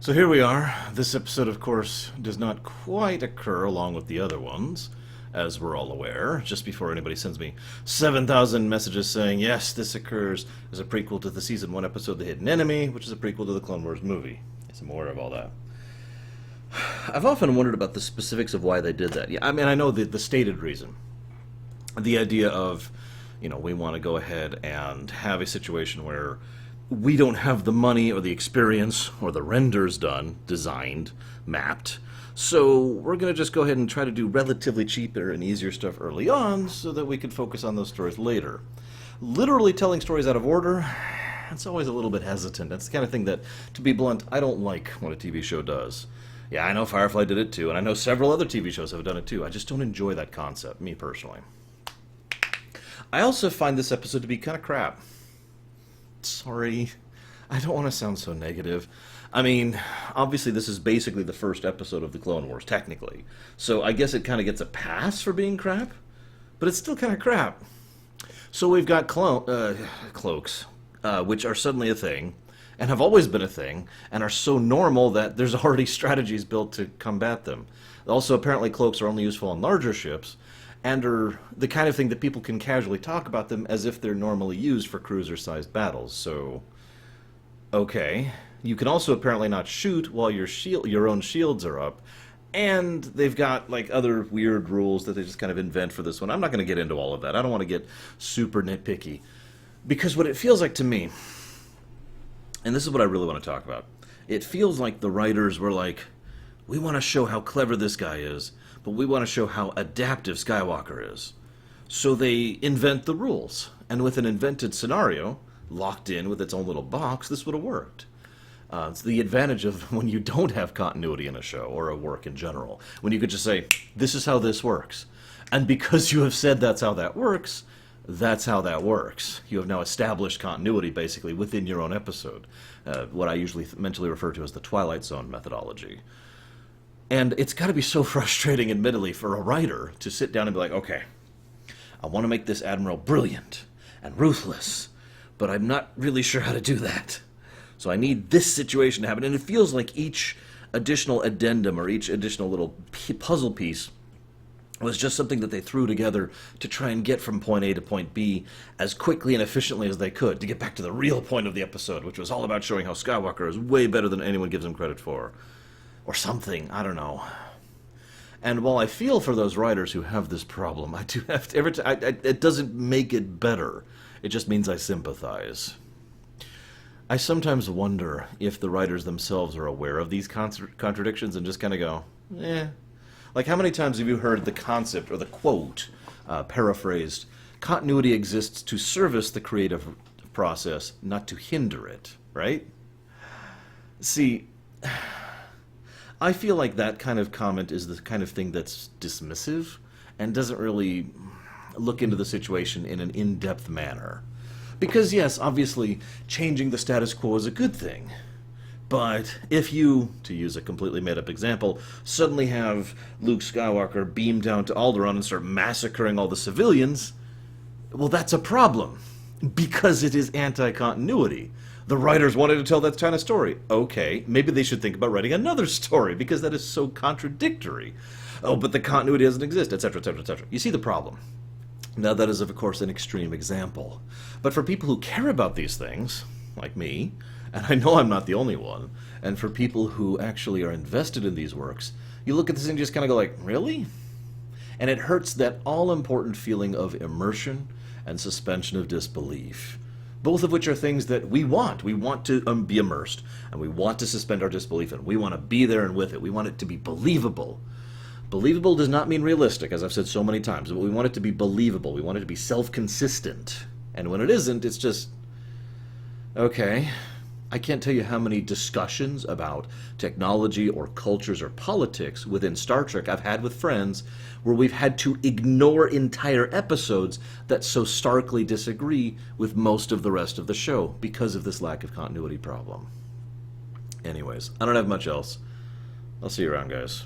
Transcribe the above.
So here we are. This episode, of course, does not quite occur along with the other ones, as we're all aware, just before anybody sends me 7,000 messages saying, yes, this occurs as a prequel to the Season 1 episode The Hidden Enemy, which is a prequel to the Clone Wars movie. Yes, I'm aware of all that. I've often wondered about the specifics of why they did that. Yeah, I mean, I know the stated reason. The idea of, we want to go ahead and have a situation where we don't have the money or the experience or the renders done, designed, mapped. So we're going to just go ahead and try to do relatively cheaper and easier stuff early on so that we can focus on those stories later. Literally telling stories out of order, it's always a little bit hesitant. That's the kind of thing that, to be blunt, I don't like when a TV show does. Yeah, I know Firefly did it too, and I know several other TV shows have done it too. I just don't enjoy that concept, me personally. I also find this episode to be kind of crap. Sorry, I don't want to sound so negative. I mean, obviously this is basically the first episode of the Clone Wars, technically. So I guess it kind of gets a pass for being crap, but it's still kind of crap. So we've got cloaks, which are suddenly a thing, and have always been a thing, and are so normal that there's already strategies built to combat them. Also, apparently cloaks are only useful on larger ships, and are the kind of thing that people can casually talk about them as if they're normally used for cruiser-sized battles, so okay. You can also apparently not shoot while your own shields are up, and they've got like other weird rules that they just kind of invent for this one. I'm not going to get into all of that. I don't want to get super nitpicky, because what it feels like to me, and this is what I really want to talk about, it feels like the writers were like, we want to show how clever this guy is, but we want to show how adaptive Skywalker is. So they invent the rules. And with an invented scenario, locked in with its own little box, this would have worked. It's the advantage of when you don't have continuity in a show, or a work in general. When you could just say, this is how this works. And because you have said that's how that works, that's how that works. You have now established continuity, basically, within your own episode. What I usually mentally refer to as the Twilight Zone methodology. And it's got to be so frustrating, admittedly, for a writer to sit down and be like, okay, I want to make this Admiral brilliant and ruthless, but I'm not really sure how to do that. So I need this situation to happen. And it feels like each additional addendum or each additional little puzzle piece was just something that they threw together to try and get from point A to point B as quickly and efficiently as they could, to get back to the real point of the episode, which was all about showing how Skywalker is way better than anyone gives him credit for. Or something, I don't know. And while I feel for those writers who have this problem, I do have to, it doesn't make it better. It just means I sympathize. I sometimes wonder if the writers themselves are aware of these contradictions and just kind of go, eh. Like, how many times have you heard the concept or the quote, paraphrased, continuity exists to service the creative process, not to hinder it, right? See, I feel like that kind of comment is the kind of thing that's dismissive and doesn't really look into the situation in an in-depth manner. Because yes, obviously, changing the status quo is a good thing. But if you, to use a completely made-up example, suddenly have Luke Skywalker beam down to Alderaan and start massacring all the civilians, well, that's a problem. Because it is anti-continuity. The writers wanted to tell that kind of story. Okay, maybe they should think about writing another story, because that is so contradictory. Oh, but the continuity doesn't exist, etc., etc., etc. You see the problem. Now, that is, of course, an extreme example. But for people who care about these things, like me, and I know I'm not the only one, and for people who actually are invested in these works, you look at this and just kind of go like, really? And it hurts that all-important feeling of immersion and suspension of disbelief. Both of which are things that we want. We want to be immersed, and we want to suspend our disbelief, and we want to be there and with it. We want it to be believable. Believable does not mean realistic, as I've said so many times, but we want it to be believable. We want it to be self-consistent. And when it isn't, it's just, okay. I can't tell you how many discussions about technology or cultures or politics within Star Trek I've had with friends where we've had to ignore entire episodes that so starkly disagree with most of the rest of the show because of this lack of continuity problem. Anyways, I don't have much else. I'll see you around, guys.